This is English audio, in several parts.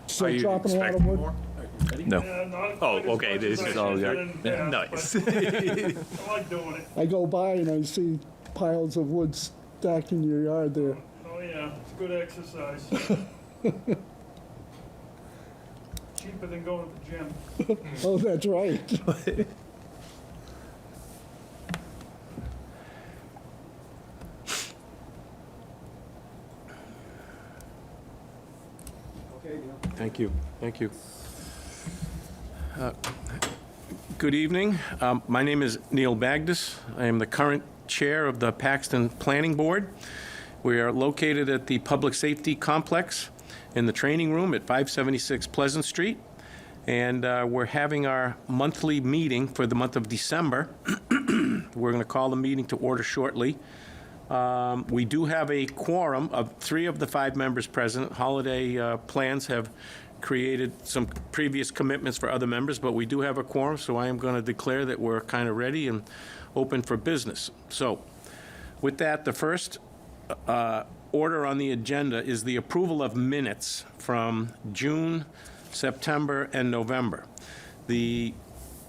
So Are you chopping a lot of expecting wood? more? No. Oh, okay, this is all good. nice. I like doing it. I go by and I see piles of wood stacked in your yard there. Oh, yeah, it's good exercise. Cheaper than going to the gym. Oh, that's right. Thank you, thank you. Good evening. My name is Neil Bagdis. I am the current chair of the Paxton Planning Board. We are located at the Public Safety Complex in the training room at 576 Pleasant Street. And we're having our monthly meeting for the month of December. We're going to call the meeting to order shortly. We do have a quorum of 3 of the 5 members present. Holiday plans have created some previous commitments for other members, but we do have a quorum, so I am going to declare that we're kind of ready and open for business. So with that, the first order on the agenda is the approval of minutes from June, September, and November. The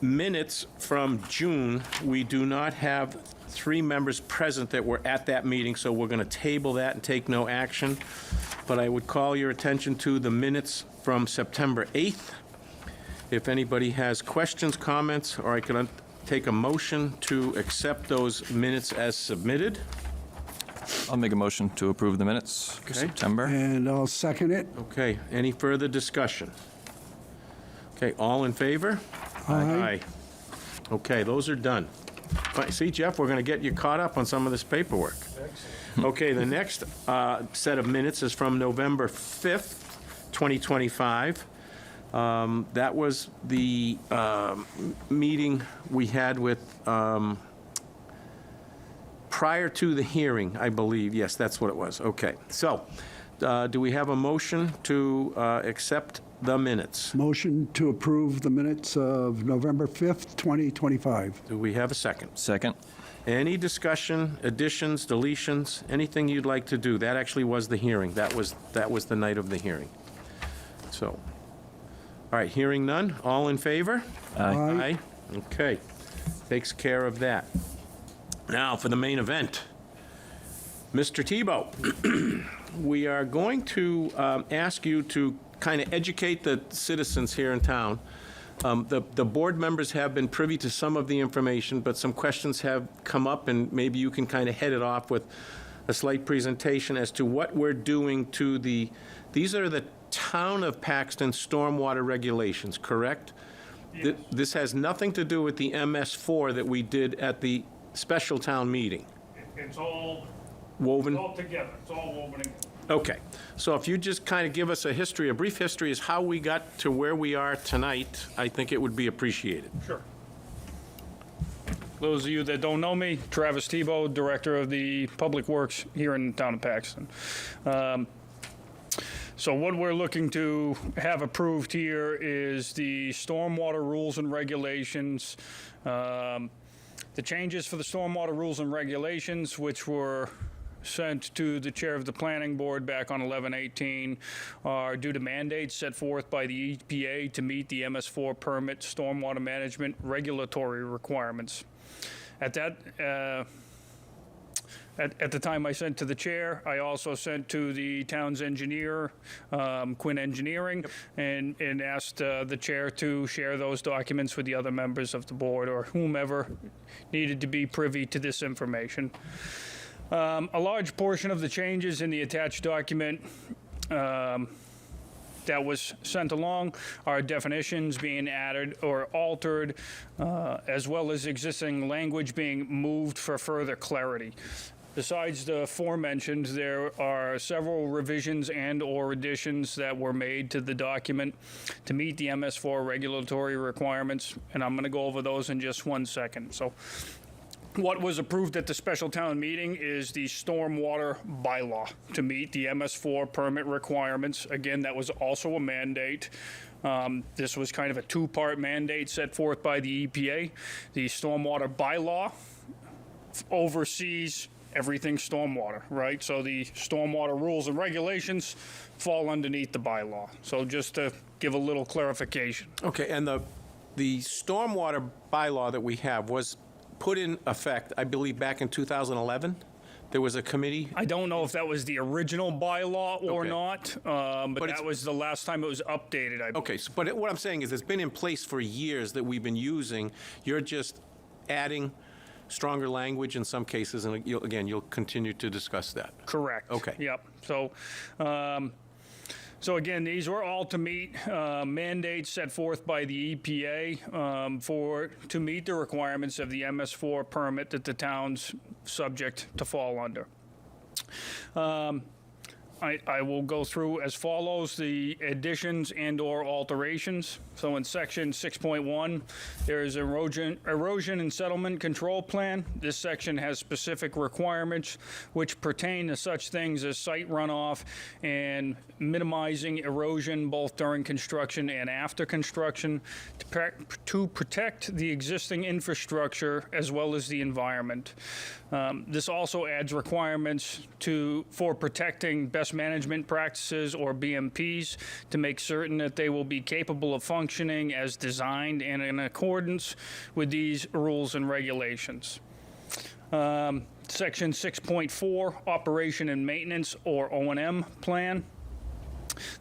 minutes from June, we do not have 3 members present that were at that meeting, so we're going to table that and take no action. But I would call your attention to the minutes from September 8th. If anybody has questions, comments, or I could take a motion to accept those minutes as submitted. I'll make a motion to approve the minutes for Okay. September. And I'll second it. Okay, any further discussion? Okay, all in favor? Aye. Okay, those are done. See, Jeff, we're going to get you caught up on some of this paperwork. Okay, the next set of minutes is from November 5th, 2025. That was the meeting we had with, prior to the hearing, I believe. Yes, that's what it was. Okay, so do we have a motion to accept the minutes? Motion to approve the minutes of November 5th, 2025. Do we have a second? Second. Any discussion, additions, deletions, anything you'd like to do? That actually was the hearing. That was the night of the hearing. So, all right, hearing none. All in favor? Aye. Aye. Okay. Takes care of that. Now for the main event. Mr. Tebow, we are going to ask you to kind of educate the citizens here in town. The board members have been privy to some of the information, but some questions have come up, and maybe you can kind of head it off with a slight presentation as to what we're doing to these are the Town of Paxton stormwater regulations, correct? Yes. This has nothing to do with the MS4 that we did at the special town meeting. It's all Woven? together, it's all woven in. Okay, so if you just kind of give us a brief history as how we got to where we are tonight, I think it would be appreciated. Sure. Those of you that don't know me, Travis Tebow, Director of the Public Works here in the town of Paxton. So what we're looking to have approved here is the stormwater rules and regulations. The changes for the stormwater rules and regulations, which were sent to the chair of the planning board back on 11/18, are due to mandates set forth by the EPA to meet the MS4 permit stormwater management regulatory requirements. At the time I sent to the chair, I also sent to the town's engineer, Quinn Engineering, and asked the chair to share those documents with the other members of the board or whomever needed to be privy to this information. A large portion of the changes in the attached document that was sent along are definitions being added or altered, as well as existing language being moved for further clarity. Besides the aforementioned, there are several revisions and/or additions that were made to the document to meet the MS4 regulatory requirements, and I'm going to go over those in just one second. So, What was approved at the special town meeting is the stormwater bylaw to meet the MS4 permit requirements. Again, that was also a mandate. This was kind of a two-part mandate set forth by the EPA. The stormwater bylaw oversees everything stormwater, right? So the stormwater rules and regulations fall underneath the bylaw. So just to give a little clarification. Okay, and the stormwater bylaw that we have was put in effect, I believe, back in 2011? There was a committee? I don't know if that was the original bylaw or Okay. not, but it's- that was the last time it was updated, I believe. Okay, so, but what I'm saying is it's been in place for years that we've been using. You're just adding stronger language in some cases, and you'll continue to discuss that. Correct. Okay. Yep. So again, these were all to meet mandates set forth by the EPA to meet the requirements of the MS4 permit that the town's subject to fall under. I will go through as follows the additions and/or alterations. So in section 6.1, there is erosion and settlement control plan. This section has specific requirements which pertain to such things as site runoff and minimizing erosion both during construction and after construction to protect the existing infrastructure as well as the environment. This also adds requirements for protecting best management practices, or BMPs, to make certain that they will be capable of functioning as designed and in accordance with these rules and regulations. Section 6.4, Operation and Maintenance, or O&M plan.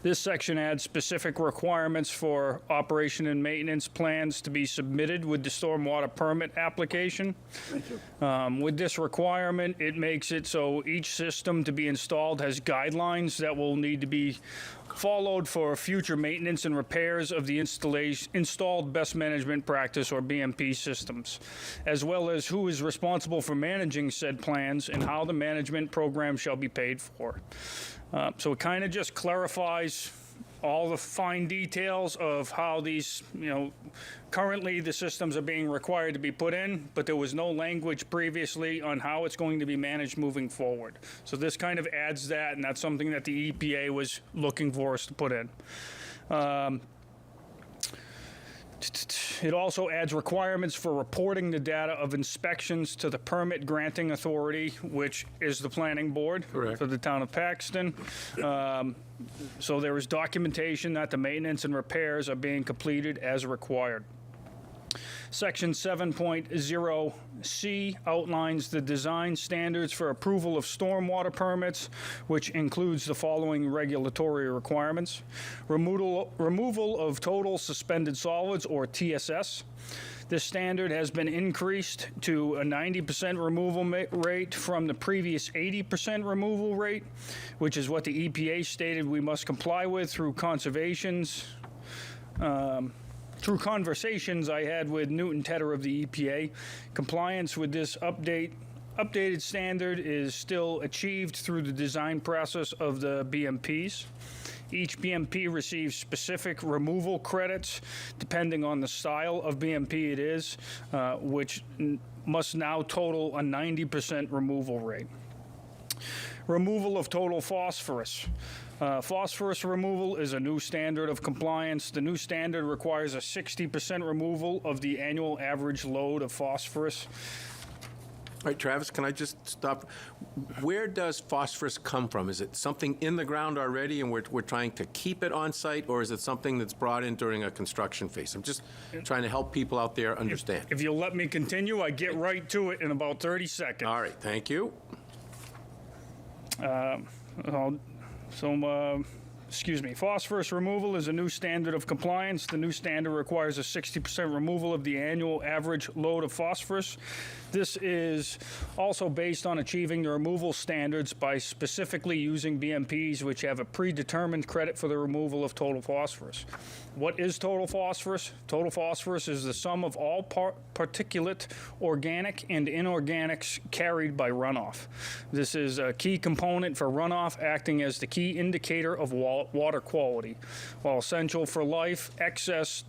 This section adds specific requirements for operation and maintenance plans to be submitted with the stormwater permit application. With this requirement, it makes it so each system to be installed has guidelines that will need to be followed for future maintenance and repairs of the installed best management practice, or BMP systems, as well as who is responsible for managing said plans and how the management program shall be paid for. So it kind of just clarifies all the fine details of how these, currently the systems are being required to be put in, but there was no language previously on how it's going to be managed moving forward. So this kind of adds that, and that's something that the EPA was looking for us to put in. It also adds requirements for reporting the data of inspections to the permit granting authority, which is the planning board Correct. for the town of Paxton. So there is documentation that the maintenance and repairs are being completed as required. Section 7.0C outlines the design standards for approval of stormwater permits, which includes the following regulatory requirements: removal of total suspended solids, or TSS. This standard has been increased to a 90% removal rate from the previous 80% removal rate, which is what the EPA stated we must comply with through through conversations I had with Newton Tedder of the EPA. Compliance with this updated standard is still achieved through the design process of the BMPs. Each BMP receives specific removal credits depending on the style of BMP it is, which must now total a 90% removal rate. Removal of total phosphorus. Phosphorus removal is a new standard of compliance. The new standard requires a 60% removal of the annual average load of phosphorus. All right, Travis, can I just stop? Where does phosphorus come from? Is it something in the ground already and we're trying to keep it on site, or is it something that's brought in during a construction phase? I'm just trying to help people out there understand. If you'll let me continue, I get right to it in about 30 seconds. All right, thank you. Phosphorus removal is a new standard of compliance. The new standard requires a 60% removal of the annual average load of phosphorus. This is also based on achieving the removal standards by specifically using BMPs, which have a predetermined credit for the removal of total phosphorus. What is total phosphorus? Total phosphorus is the sum of all particulate, organic, and inorganics carried by runoff. This is a key component for runoff, acting as the key indicator of water quality. While essential for life, excess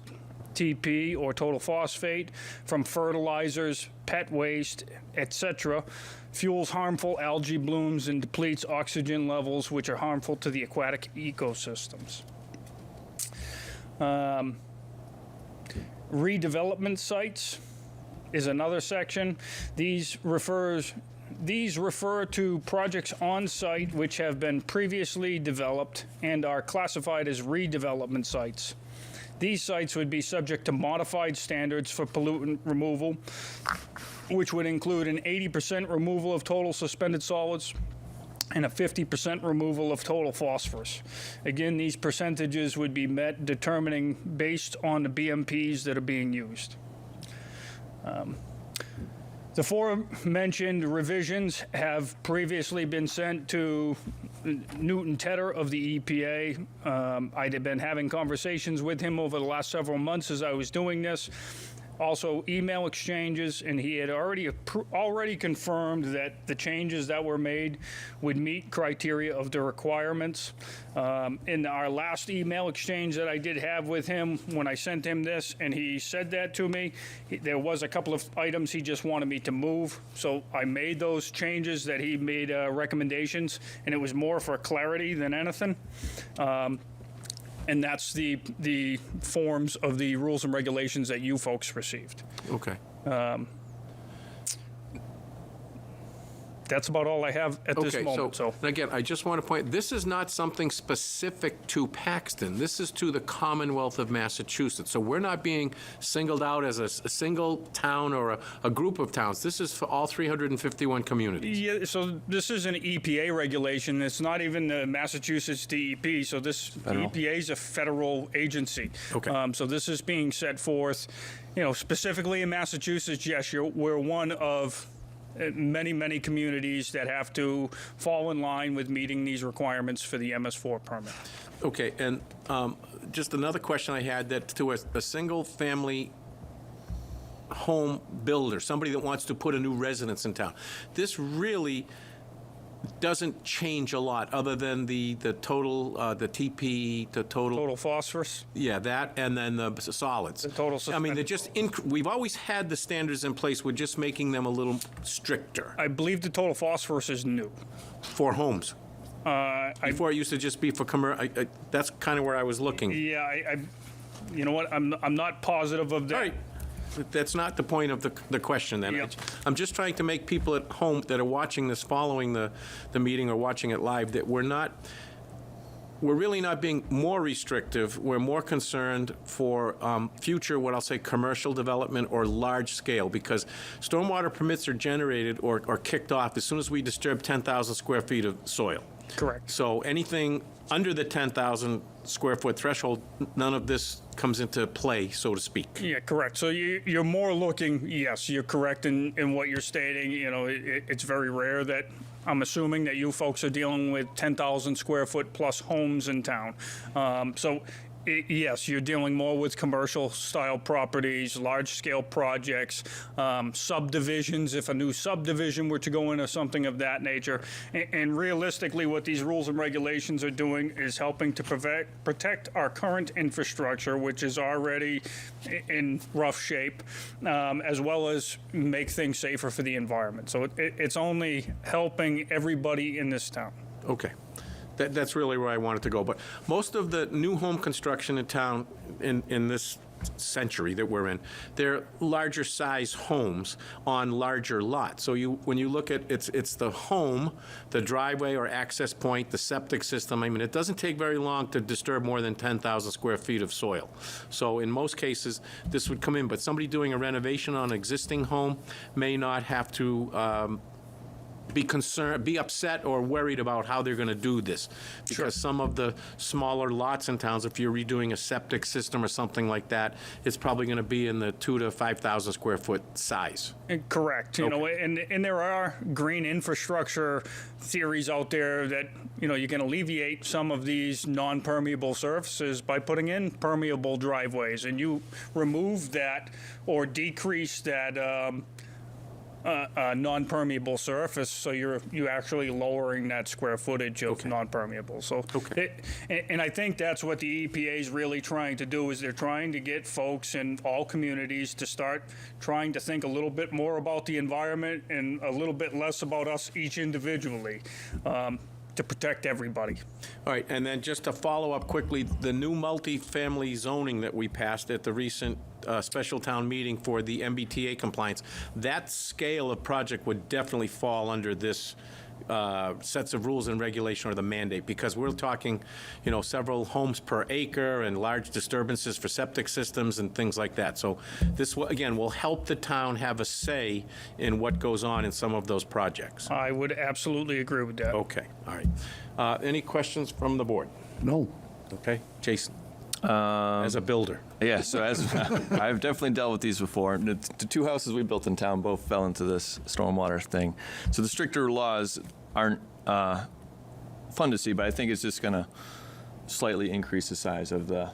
TP or total phosphate from fertilizers, pet waste, etc., fuels harmful algae blooms and depletes oxygen levels, which are harmful to the aquatic ecosystems. Redevelopment sites is another section. These refer to projects on site which have been previously developed and are classified as redevelopment sites. These sites would be subject to modified standards for pollutant removal, which would include an 80% removal of total suspended solids and a 50% removal of total phosphorus. Again, these percentages would be met determining based on the BMPs that are being used. The aforementioned revisions have previously been sent to Newton Tedder of the EPA. I'd been having conversations with him over the last several months as I was doing this. Also email exchanges, and he had already confirmed that the changes that were made would meet criteria of the requirements. In our last email exchange that I did have with him, when I sent him this and he said that to me, there was a couple of items he just wanted me to move. So I made those changes that he made recommendations, and it was more for clarity than anything. And that's the forms of the rules and regulations that you folks received. Okay. That's about all I have at this moment. So And again, I just want to point, this is not something specific to Paxton. This is to the Commonwealth of Massachusetts. So we're not being singled out as a single town or a group of towns. This is for all 351 communities. yeah, so this is an EPA regulation. It's not even the Massachusetts DEP. So this EPA is a federal agency. Okay. So this is being set forth, specifically in Massachusetts. Yes, we're one of many communities that have to fall in line with meeting these requirements for the MS4 permit. Okay, and just another question I had, that to a single-family home builder, somebody that wants to put a new residence in town, this really doesn't change a lot, other than the total, the TP, the Total phosphorus? yeah, that, and then the solids. The total I mean, they're suspended. just, we've always had the standards in place, we're just making them a little stricter I believe the total phosphorus is new. for homes. Before, it used to just be for that's kind of where I was looking. Yeah, you know what? I'm not positive of that. All right. That's not the point of the question, then. Yep. I'm just trying to make people at home that are watching this, following the meeting or watching it live, that we're really not being more restrictive. We're more concerned for future, what I'll say, commercial development or large scale, because stormwater permits are generated or kicked off as soon as we disturb 10,000 square feet of soil. Correct. So anything under the 10,000 square foot threshold, none of this comes into play, so to speak. Yeah, correct. So you're more looking, yes, you're correct in what you're stating. It's very rare that, I'm assuming that you folks are dealing with 10,000 square foot plus homes in town. Yes, you're dealing more with commercial style properties, large scale projects, subdivisions, if a new subdivision were to go in or something of that nature. And realistically, what these rules and regulations are doing is helping to protect our current infrastructure, which is already in rough shape, as well as make things safer for the environment. So it's only helping everybody in this town. Okay. That's really where I wanted to go. But most of the new home construction in town in this century that we're in, they're larger size homes on larger lots. So when you look at it's the home, the driveway or access point, the septic system. I mean, it doesn't take very long to disturb more than 10,000 square feet of soil. So in most cases, this would come in. But somebody doing a renovation on an existing home may not have to be concerned, be upset or worried about how they're going to do this. Because some of the smaller lots in towns, if you're redoing a septic system or something like that, it's probably going to be in the 2,000 to 5,000 square foot size. Correct. And there are green infrastructure theories out there that, you can alleviate some of these non-permeable surfaces by putting in permeable driveways, and you remove that or decrease that a non-permeable surface, so you're actually lowering that square footage of non-permeable. So, and I think that's what the EPA is really trying to do, is they're trying to get folks in all communities to start trying to think a little bit more about the environment and a little bit less about us each individually, to protect everybody. All right, and then just to follow up quickly, the new multifamily zoning that we passed at the recent special town meeting for the MBTA compliance, that scale of project would definitely fall under this sets of rules and regulation or the mandate, because we're talking, several homes per acre and large disturbances for septic systems and things like that. So this, again, will help the town have a say in what goes on in some of those projects. I would absolutely agree with that. Okay, all right. Any questions from the board? No. Okay, Jason, as a builder. Yeah, so as I've definitely dealt with these before. The two houses we built in town both fell into this stormwater thing. So the stricter laws aren't fun to see, but I think it's just going to slightly increase the size of the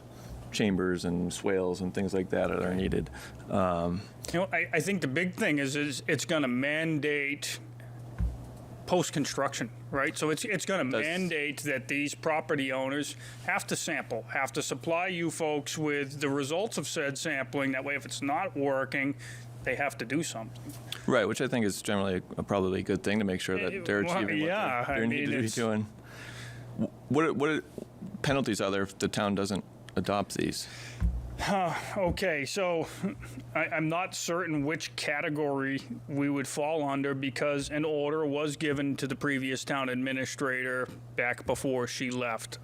chambers and swales and things like that are needed. I think the big thing is it's going to mandate post-construction, right? So it's going to mandate that these property owners have to sample, have to supply you folks with the results of said sampling. That way, if it's not working, they have to do something. Right, which I think is generally probably a good thing to make sure that they're achieving what they need to be doing. What penalties are there if the town doesn't adopt these? Okay, so I'm not certain which category we would fall under, because an order was given to the previous town administrator back before she left.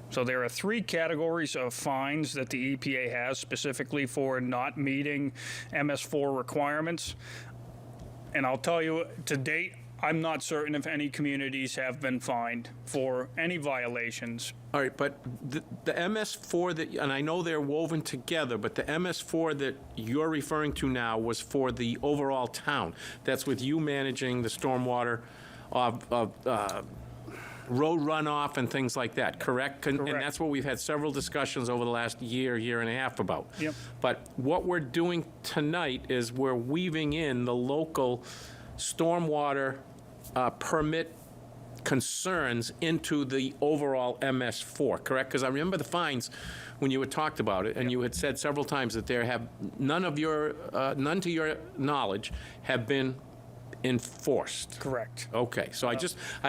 So there are 3 categories of fines that the EPA has specifically for not meeting MS4 requirements. And I'll tell you, to date, I'm not certain if any communities have been fined for any violations. All right, but the MS4 that, and I know they're woven together, but the MS4 that you're referring to now was for the overall town. That's with you managing the stormwater of road runoff and things like that, correct? Correct. And that's what we've had several discussions over the last year and a half about. Yep. But what we're doing tonight is we're weaving in the local stormwater permit concerns into the overall MS4, correct? Because I remember the fines when you had talked about it, and you had said several times that there have none to your knowledge have been enforced. Correct. Okay, so I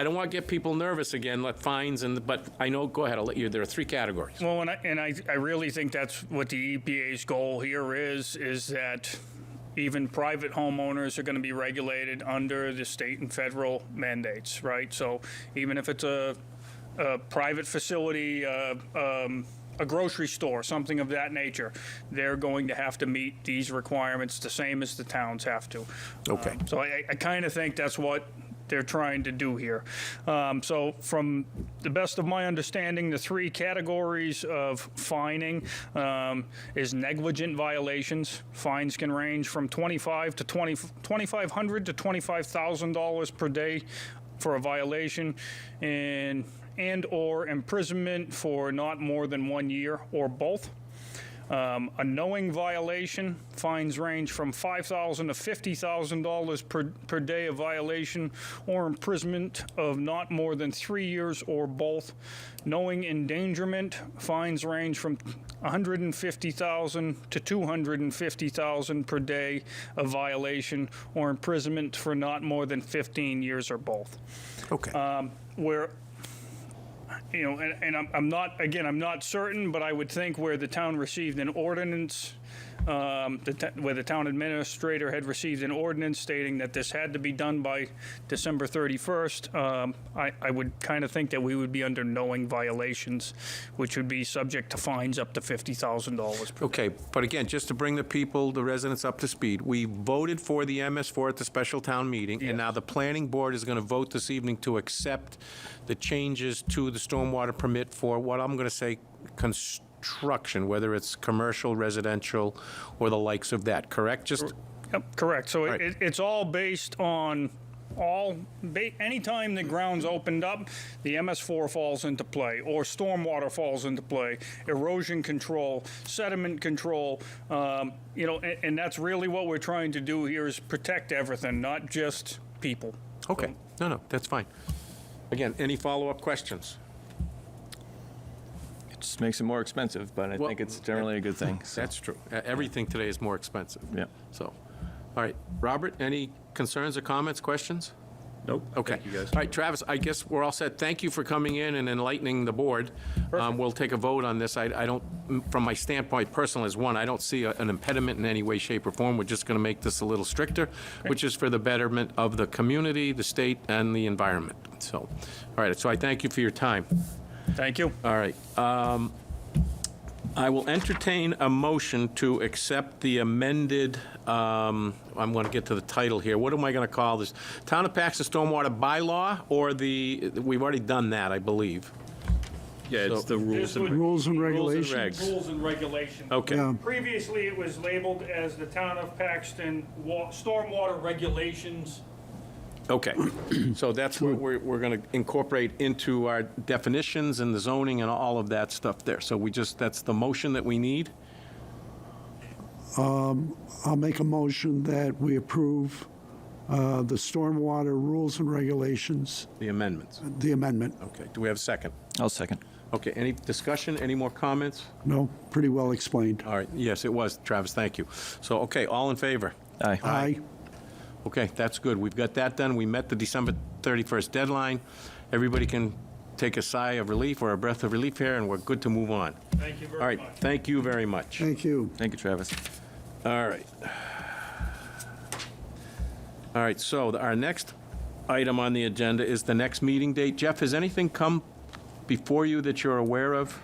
don't want to get people nervous again, fines, but I know, go ahead, I'll let you, there are 3 categories. Well, and I really think that's what the EPA's goal here is that even private homeowners are going to be regulated under the state and federal mandates, right? So even if it's a private facility, a grocery store, something of that nature, they're going to have to meet these requirements the same as the towns have to. Okay. So I kind of think that's what they're trying to do here. So from the best of my understanding, the 3 categories of fining is negligent violations. Fines can range from $2,500 to $25,000 per day for a violation, and or imprisonment for not more than 1 year, or both. A knowing violation, fines range from $5,000 to $50,000 per day of violation, or imprisonment of not more than 3 years, or both. Knowing endangerment, fines range from $150,000 to $250,000 per day of violation, or imprisonment for not more than 15 years, or both. Okay. Where, and I'm not certain, but I would think where the town received an ordinance, where the town administrator had received an ordinance stating that this had to be done by December 31st, I would kind of think that we would be under knowing violations, which would be subject to fines up to $50,000 per Okay, but again, just to bring the residents up to speed, we voted for the MS4 at the special town meeting, and now the planning board is going to vote this evening to accept the changes to the stormwater permit for what I'm going to say construction, whether it's commercial, residential, or the likes of that, correct? Yep, correct. So Right. it's all based on anytime the ground's opened up, the MS4 falls into play, or stormwater falls into play, erosion control, sediment control, and that's really what we're trying to do here is protect everything, not just people. Okay, no, that's fine. Again, any follow-up questions? It just makes it more expensive, but I Well, think it's generally a good thing. so. That's true. Everything today is more expensive. Yeah. So, all right, Robert, any concerns or comments, questions? Nope. Okay. Thank you, guys. All right, Travis, I guess we're all set. Thank you for coming in and enlightening the board. We'll take a vote on this. I don't, from my standpoint, personal as one, I don't see an impediment in any way, shape, or form. We're just going to make this a little stricter, which is for the betterment of the community, the state, and the environment. So, all right, so I thank you for your time. Thank you. All right. I will entertain a motion to accept the amended, I'm going to get to the title here. What am I going to call this? Town of Paxton Stormwater Bylaw, or we've already done that, I believe. Yeah, it's the rules. This would- Rules and Rules and regulations. regs. Rules and regulations. Okay. Yeah. Previously, it was labeled as the Town of Paxton Stormwater Regulations. Okay, so that's what we're going to incorporate into our definitions and the zoning and all of that stuff there. So that's the motion that we need? I'll make a motion that we approve the stormwater rules and regulations, The amendments. the amendment. Okay, do we have a second? I'll second. Okay, any discussion, any more comments? No, pretty well explained. All right, yes, it was, Travis, thank you. So, okay, all in favor? Aye. Aye. Okay, that's good. We've got that done. We met the December 31st deadline. Everybody can take a sigh of relief or a breath of relief here, and we're good to move on. Thank you very much. All right, thank you very much. Thank you. Thank you, Travis. All right. All right, so our next item on the agenda is the next meeting date. Jeff, has anything come before you that you're aware of?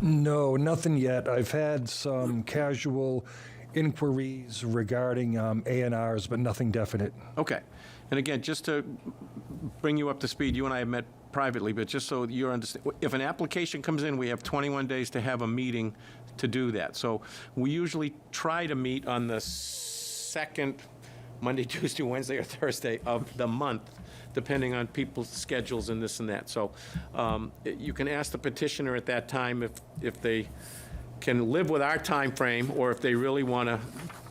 No, nothing yet. I've had some casual inquiries regarding A&Rs, but nothing definite. Okay. And again, just to bring you up to speed, you and I have met privately, but just so you understand, if an application comes in, we have 21 days to have a meeting to do that. So we usually try to meet on the second Monday, Tuesday, Wednesday, or Thursday of the month, depending on people's schedules and this and that. So you can ask the petitioner at that time if they can live with our time frame, or if they really want to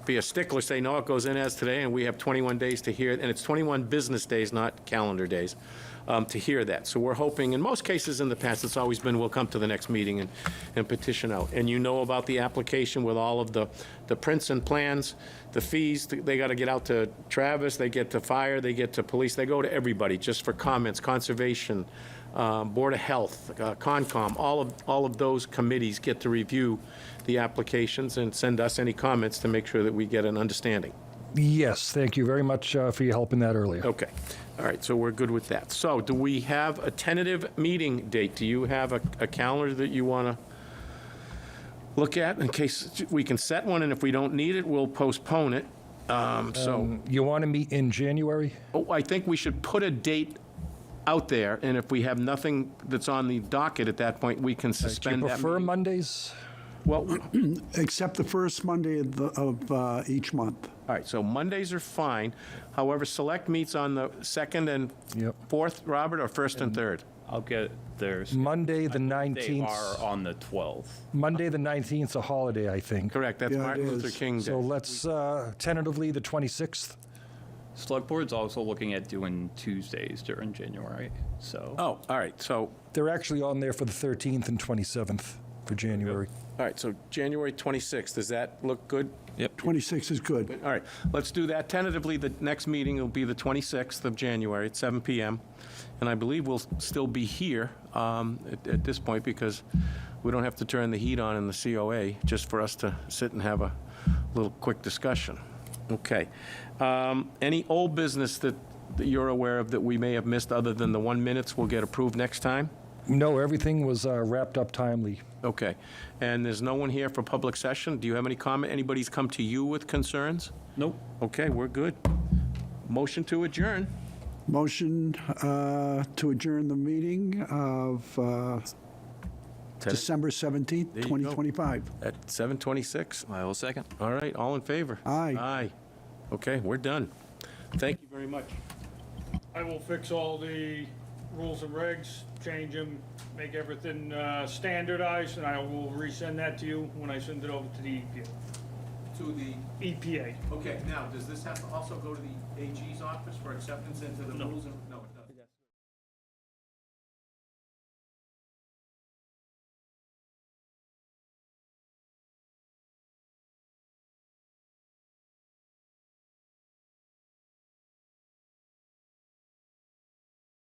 be a stickler, say, no, it goes in as today, and we have 21 days to hear it, and it's 21 business days, not calendar days, to hear that. So we're hoping, in most cases in the past, it's always been, we'll come to the next meeting and petition out. And you know about the application with all of the prints and plans, the fees, they got to get out to Travis, they get to fire, they get to police, they go to everybody, just for comments, conservation, Board of Health, Concom, all of those committees get to review the applications and send us any comments to make sure that we get an understanding. Yes, thank you very much for your help in that earlier. Okay. All right, so we're good with that. So do we have a tentative meeting date? Do you have a calendar that you want to look at in case we can set one, and if we don't need it, we'll postpone it? You want to meet in January? I think we should put a date out there, and if we have nothing that's on the docket at that point, we can Do you suspend that prefer meeting. Mondays? Well, Except the first Monday of each month. all right, so Mondays are fine. However, Select meets on the 2nd and Yep. 4th, Robert, or 1st and 3rd? I'll get theirs. Monday, the They 19th. are on the 12th. Monday, the 19th, a holiday, I think. Correct, that's Yeah, it Martin Luther is. King Day. So let's tentatively the 26th. Select Board's also looking at doing Tuesdays during January, so. Oh, all right, so, They're actually on there for the 13th and 27th for January. all right, so January 26th, does that look good? 26 is good. All right, let's do that. Tentatively, the next meeting will be the 26th of January at 7 PM. And I believe we'll still be here at this point, because we don't have to turn the heat on in the COA, just for us to sit and have a little quick discussion. Okay. Any old business that you're aware of that we may have missed, other than the 1 minutes will get approved next time? No, everything was wrapped up timely. Okay. And there's no one here for public session? Do you have any comment? Anybody's come to you with concerns? Nope. Okay, we're good. Motion to adjourn. Motion to adjourn the meeting of December 17th, There you go. 2025. At 7:26. I will second. All right, all in favor? Aye. Aye. Okay, we're done. Thank you very much. I will fix all the rules and regs, change them, make everything standardized, and I will resend that to you when I send it over to the EPA. To the, EPA. okay, now, does this have to also go to the AG's office for acceptance into the rules and